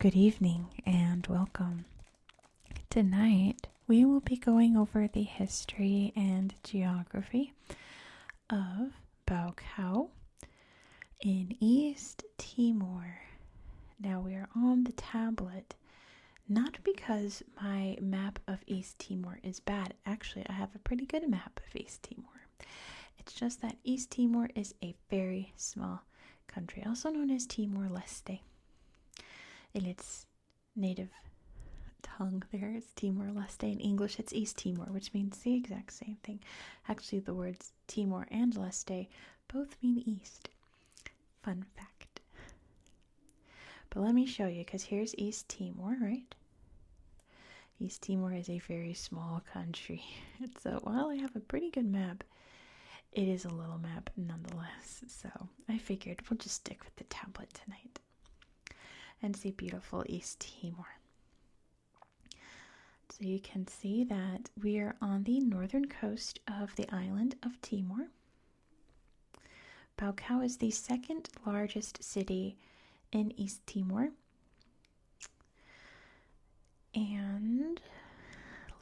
Good evening and welcome. Tonight we will be going over the history and geography of Baucau in East Timor. Now we are on the tablet, not because my map of East Timor is bad. Actually, I have a pretty good map of East Timor. It's just that East Timor is a very small country, also known as Timor-Leste. In its native tongue there is Timor-Leste. In English it's East Timor, which means the exact same thing. Actually, the words Timor and Leste both mean east. Fun fact. But let me show you, because here's East Timor, right? East Timor is a very small country. So while I have a pretty good map, it is a little map nonetheless. So I figured we'll just stick with the tablet tonight and see beautiful East Timor. So you can see that we are on the northern coast of the island of Timor. Baucau is the second largest city in East Timor. And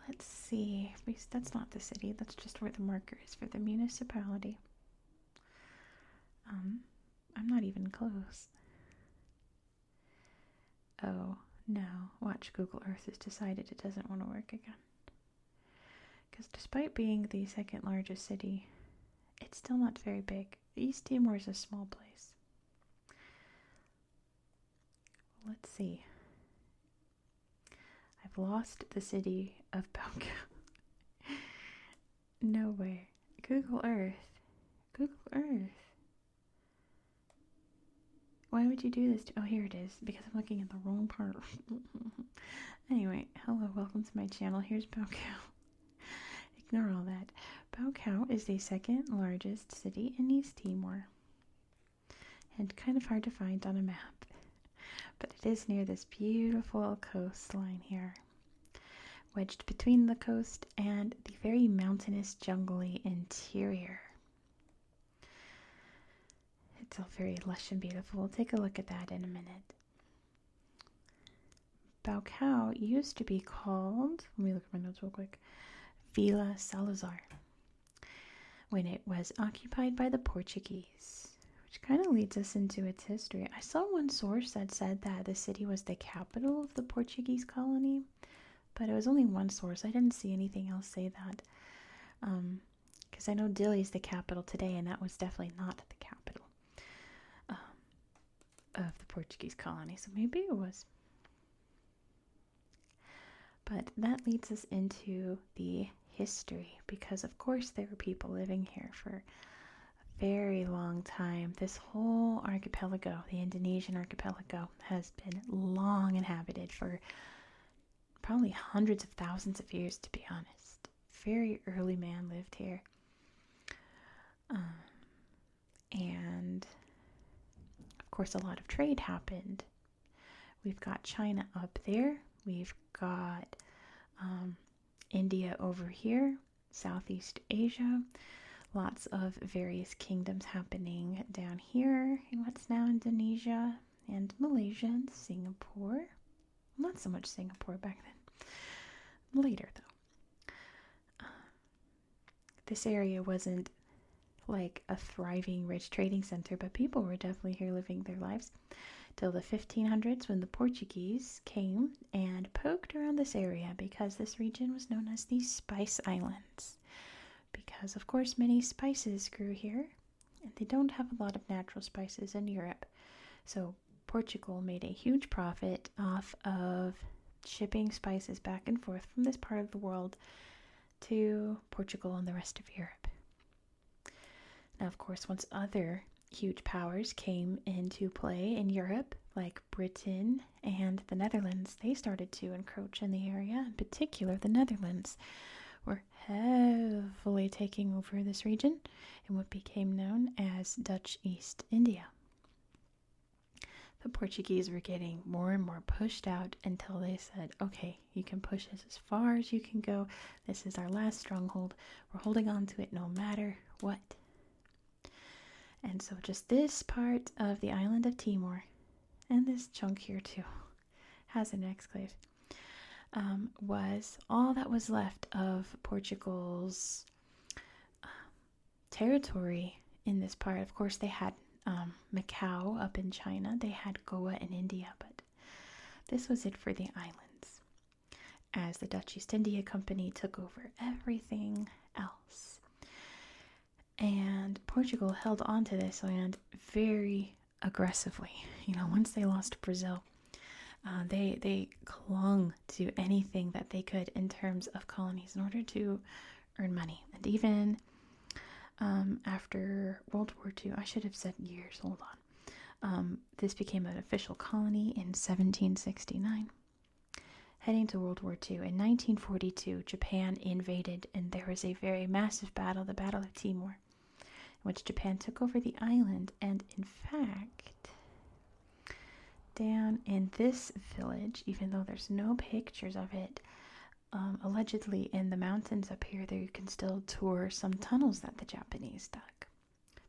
let's see, that's not the city, that's just where the marker is for the municipality. I'm not even close. Oh, no. Watch, Google Earth has decided it doesn't want to work again. Because despite being the second largest city, it's still not very big. East Timor is a small place. Let's see. I've lost the city of Baucau. No way. Google Earth. Google Earth. Why would you do this? Oh, here it is, because I'm looking at the wrong part. Anyway, hello, welcome to my channel. Here's Baucau. Ignore all that. Baucau is the second largest city in East Timor, and kind of hard to find on a map. But it is near this beautiful coastline here, wedged between the coast and the very mountainous, jungly interior. It's all very lush and beautiful. We'll take a look at that in a minute. Baucau used to be called, let me look at my notes real quick, Villa Salazar, when it was occupied by the Portuguese, which kind of leads us into its history. I saw one source that said that the city was the capital of the Portuguese colony, but it was only one source. I didn't see anything else say that, because I know Dili is the capital today, and that was definitely not the capital of the Portuguese colony, so maybe it was. But that leads us into the history, because of course there were people living here for a very long time. This whole archipelago, the Indonesian archipelago, has been long inhabited for probably hundreds of thousands of years, to be honest. Very early man lived here. And of course, a lot of trade happened. We've got China up there. We've got India over here, Southeast Asia. Lots of various kingdoms happening down here in what's now Indonesia and Malaysia and Singapore. Not so much Singapore back then. Later, though. This area wasn't like a thriving, rich trading center, but people were definitely here living their lives till the 1500s, when the Portuguese came and poked around this area, because this region was known as the Spice Islands, because of course many spices grew here, and they don't have a lot of natural spices in Europe. So Portugal made a huge profit off of shipping spices back and forth from this part of the world to Portugal and the rest of Europe. Now, of course, once other huge powers came into play in Europe, like Britain and the Netherlands, they started to encroach in the area. In particular, the Netherlands were heavily taking over this region in what became known as Dutch East India. The Portuguese were getting more and more pushed out until they said, okay, you can push us as far as you can go. This is our last stronghold. We're holding on to it no matter what. And so just this part of the island of Timor, and this chunk here too, has an exclave, was all that was left of Portugal's territory in this part. Of course, they had Macau up in China, they had Goa in India, but this was it for the islands, as the Dutch East India Company took over everything else. And Portugal held on to this land very aggressively. Once they lost Brazil, they clung to anything that they could in terms of colonies in order to earn money. And even after World War II, I should have said years, hold on. This became an official colony in 1769. Heading to World War II, in 1942, Japan invaded, and there was a very massive battle, the Battle of Timor, in which Japan took over the island. And in fact, down in this village, even though there's no pictures of it, allegedly in the mountains up here, there you can still tour some tunnels that the Japanese dug.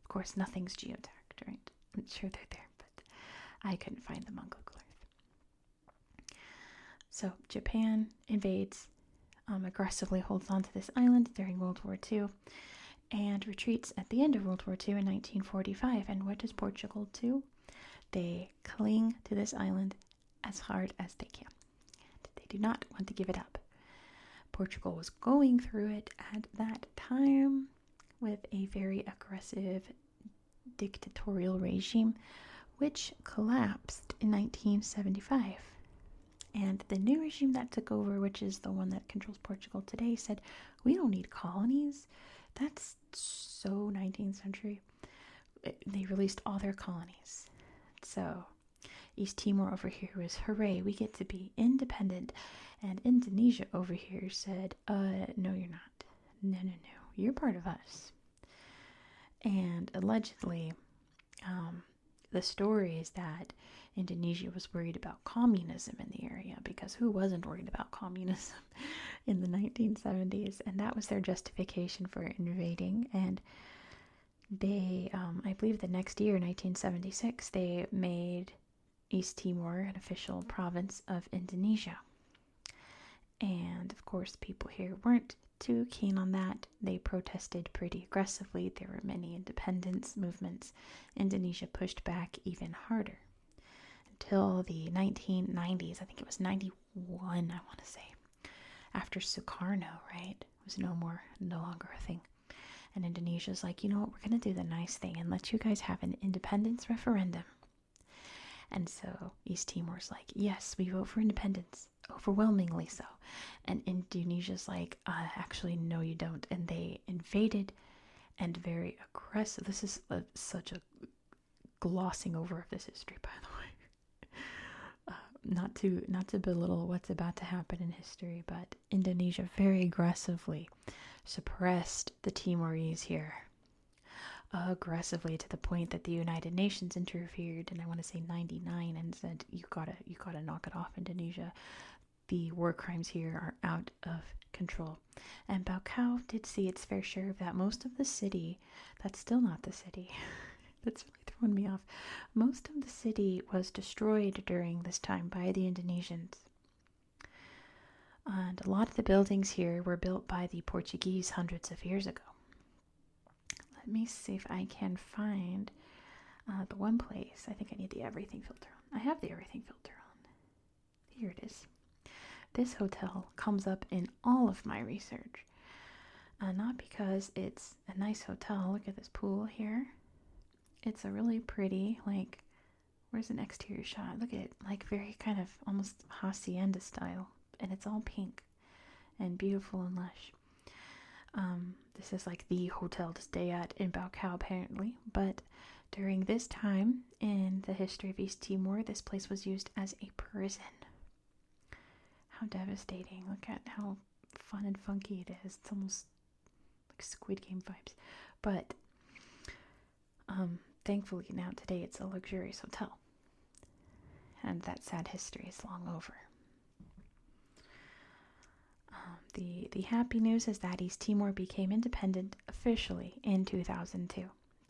Of course, nothing's geotagged, right? I'm sure they're there, but I couldn't find them on Google Earth. So Japan invades, aggressively holds on to this island during World War II, and retreats at the end of World War II in 1945. And what does Portugal do? They cling to this island as hard as they can. They do not want to give it up. Portugal was going through it at that time with a very aggressive dictatorial regime, which collapsed in 1975. And the new regime that took over, which is the one that controls Portugal today, said, we don't need colonies. That's so 19th century. They released all their colonies. So East Timor over here was, hooray, we get to be independent. And Indonesia over here said, no, you're not. No, you're part of us. And allegedly, the story is that Indonesia was worried about communism in the area, because who wasn't worried about communism in the 1970s? And that was their justification for invading. And they, I believe the next year, 1976, they made East Timor an official province of Indonesia. And of course, people here weren't too keen on that. They protested pretty aggressively. There were many independence movements. Indonesia pushed back even harder until the 1990s. I think it was 91, I want to say. After Sukarno, right? It was no longer a thing. And Indonesia's like, you know what, we're going to do the nice thing and let you guys have an independence referendum. And so East Timor's like, yes, we vote for independence. Overwhelmingly so. And Indonesia's like, actually, no, you don't. And they invaded, and very aggressive. This is such a glossing over of this history, by the way. Not to belittle what's about to happen in history, but Indonesia very aggressively suppressed the Timorese here. Aggressively, to the point that the United Nations interfered, and I want to say 99, and said, you gotta knock it off, Indonesia. The war crimes here are out of control. And Baucau did see its fair share of that. Most of the city, that's still not the city. That's really throwing me off. Most of the city was destroyed during this time by the Indonesians. And a lot of the buildings here were built by the Portuguese hundreds of years ago. Let me see if I can find the one place. I think I need the everything filter on. I have the everything filter on. Here it is. This hotel comes up in all of my research. Not because it's a nice hotel. Look at this pool here. It's a really pretty, where's an exterior shot? Look at it, very kind of almost hacienda style. And it's all pink and beautiful and lush. This is the hotel to stay at in Baucau, apparently. But during this time in the history of East Timor, this place was used as a prison. How devastating. Look at how fun and funky it is. It's almost like Squid Game vibes. But thankfully now today it's a luxurious hotel. And that sad history is long over. The happy news is that East Timor became independent officially in 2002.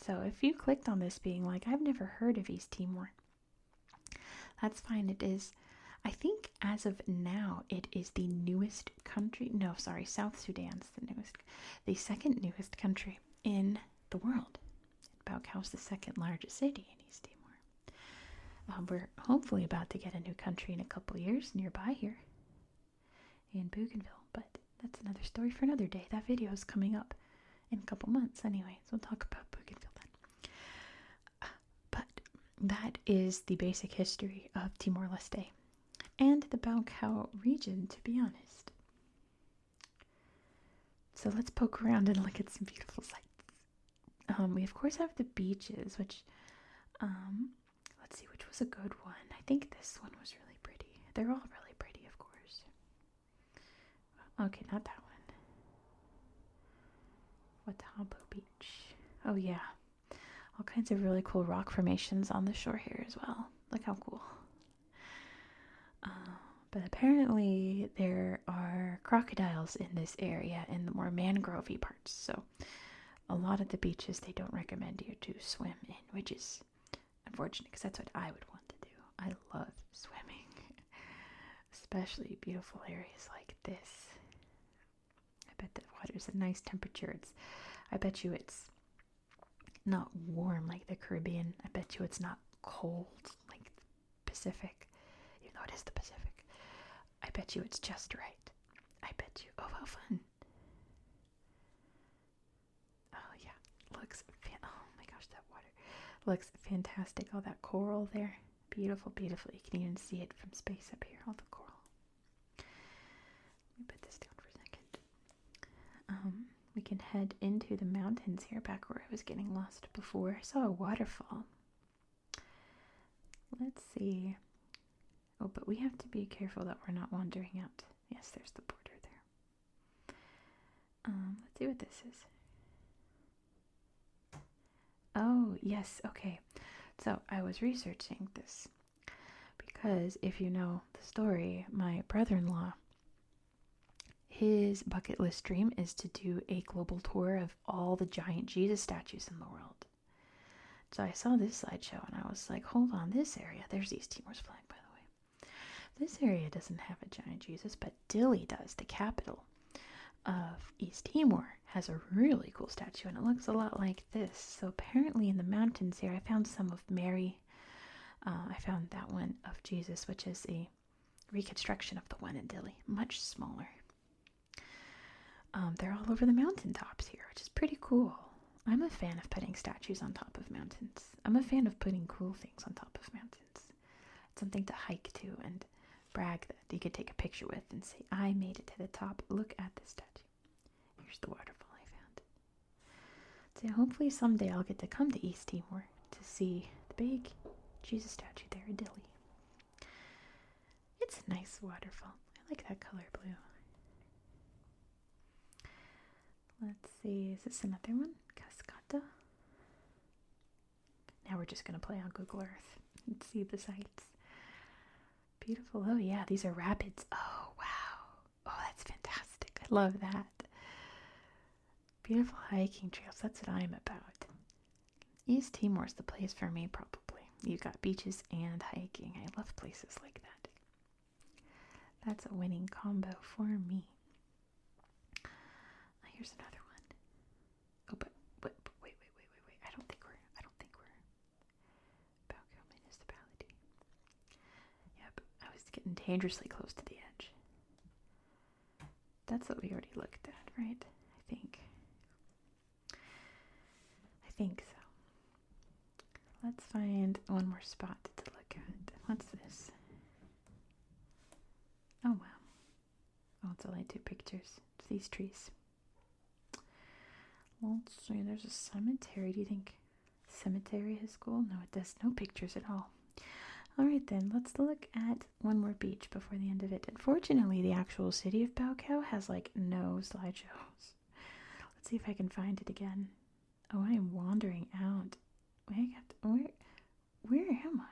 So if you clicked on this being like, I've never heard of East Timor, that's fine. It is I think as of now, it is the newest country. No, sorry, South Sudan's the newest, the second newest country in the world. Baucau is the second largest city in East Timor. We're hopefully about to get a new country in a couple years nearby here in Bougainville, but that's another story for another day. That video is coming up in a couple months anyway, so we'll talk about Bougainville then. But that is the basic history of Timor-Leste and the Baucau region, to be honest. So let's poke around and look at some beautiful sights. We of course have the beaches, which, let's see, which was a good one. I think this one was really pretty. They're all really pretty, of course. Okay, not that one. Watabo Beach. Oh yeah, all kinds of really cool rock formations on the shore here as well. Look how cool. But apparently there are crocodiles in this area in the more mangrovey parts, so a lot of the beaches they don't recommend you to swim in, which is unfortunate because that's what I would want to do. I love swimming, especially beautiful areas like this. I bet the water's a nice temperature. I bet you it's not warm like the Caribbean. I bet you it's not cold like the Pacific, even though it is the Pacific. I bet you it's just right. I bet you. Oh, how fun. Oh, yeah. Oh my gosh, that water looks fantastic. All that coral there. Beautiful, beautiful. You can even see it from space up here, all the coral. Let me put this down for a second. We can head into the mountains here, back where I was getting lost before. I saw a waterfall. Let's see. Oh, but we have to be careful that we're not wandering out. Yes, there's the border there. Let's see what this is. Oh, yes, okay. So I was researching this because if you know the story, my brother-in-law, his bucket list dream is to do a global tour of all the giant Jesus statues in the world. So I saw this slideshow and I was like, hold on, this area, there's East Timor's flag, by the way. This area doesn't have a giant Jesus, but Dili does. The capital of East Timor has a really cool statue, and it looks a lot like this. So apparently in the mountains here, I found some of Mary. I found that one of Jesus, which is a reconstruction of the one in Dili, much smaller. They're all over the mountaintops here, which is pretty cool. I'm a fan of putting statues on top of mountains. I'm a fan of putting cool things on top of mountains. It's something to hike to and brag that you could take a picture with and say, I made it to the top. Look at this statue. Here's the waterfall I found. So hopefully someday I'll get to come to East Timor to see the big Jesus statue there in Dili. It's a nice waterfall. I like that color blue. Let's see, is this another one? Cascata? Now we're just going to play on Google Earth and see the sights. Beautiful. Oh yeah, these are rapids. Oh wow. Oh, that's fantastic. I love that. Beautiful hiking trails. That's what I'm about. East Timor's the place for me, probably. You got beaches and hiking. I love places like that. That's a winning combo for me. Here's another one. Oh, but wait. I don't think we're Baucau municipality. Yep, I was getting dangerously close to the edge. That's what we already looked at, right? I think so. Let's find one more spot to look at. What's this? Oh wow. Oh, it's only 2 pictures. It's these trees. Let's see, there's a cemetery. Do you think cemetery is cool? No, it does. No pictures at all. Alright then, let's look at one more beach before the end of it. Unfortunately, the actual city of Baucau has like no slideshows. Let's see if I can find it again. Oh, I am wandering out. Where am I?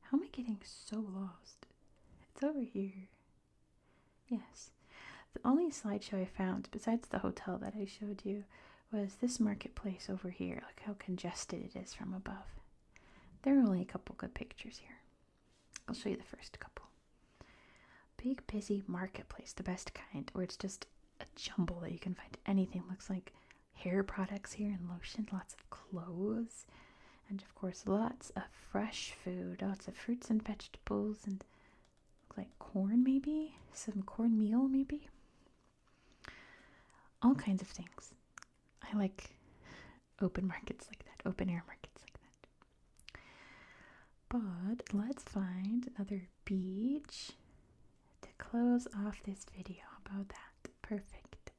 How am I getting so lost? It's over here. Yes. The only slideshow I found, besides the hotel that I showed you, was this marketplace over here. Look how congested it is from above. there are only a couple good pictures here. I'll show you the first couple. Big, busy marketplace, the best kind, where it's just a jumble that you can find anything. Looks like hair products here and lotion, lots of clothes, and of course lots of fresh food, lots of fruits and vegetables, and look like corn maybe, some cornmeal maybe. All kinds of things. I like open markets like that, open air markets like that. But let's find another beach to close off this video. How about that? Perfect.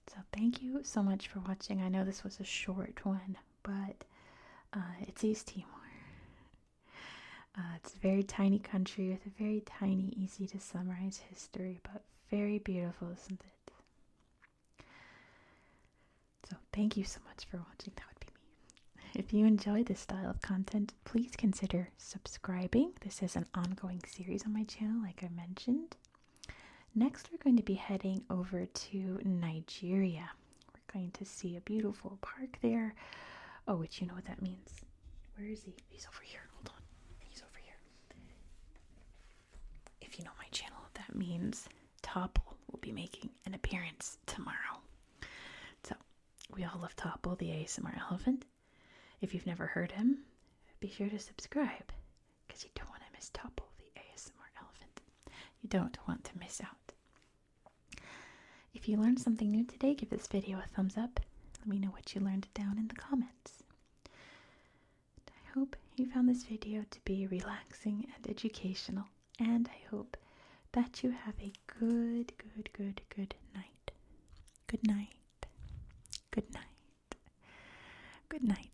So thank you so much for watching. I know this was a short one, but it's East Timor. It's a very tiny country with a very tiny, easy to summarize history, but very beautiful, isn't it? So thank you so much for watching. That would be me. If you enjoy this style of content, please consider subscribing. This is an ongoing series on my channel, like I mentioned. Next, we're going to be heading over to Nigeria. We're going to see a beautiful park there. Oh, which you know what that means. Where is he? He's over here. Hold on. He's over here. If you know my channel, that means Topple will be making an appearance tomorrow. So, we all love Topple, the ASMR elephant. If you've never heard him, be sure to subscribe, because you don't want to miss Topple, the ASMR elephant. You don't want to miss out. If you learned something new today, give this video a thumbs up. Let me know what you learned down in the comments. I hope you found this video to be relaxing and educational, and I hope that you have a good night. Good night. Good night. Good night.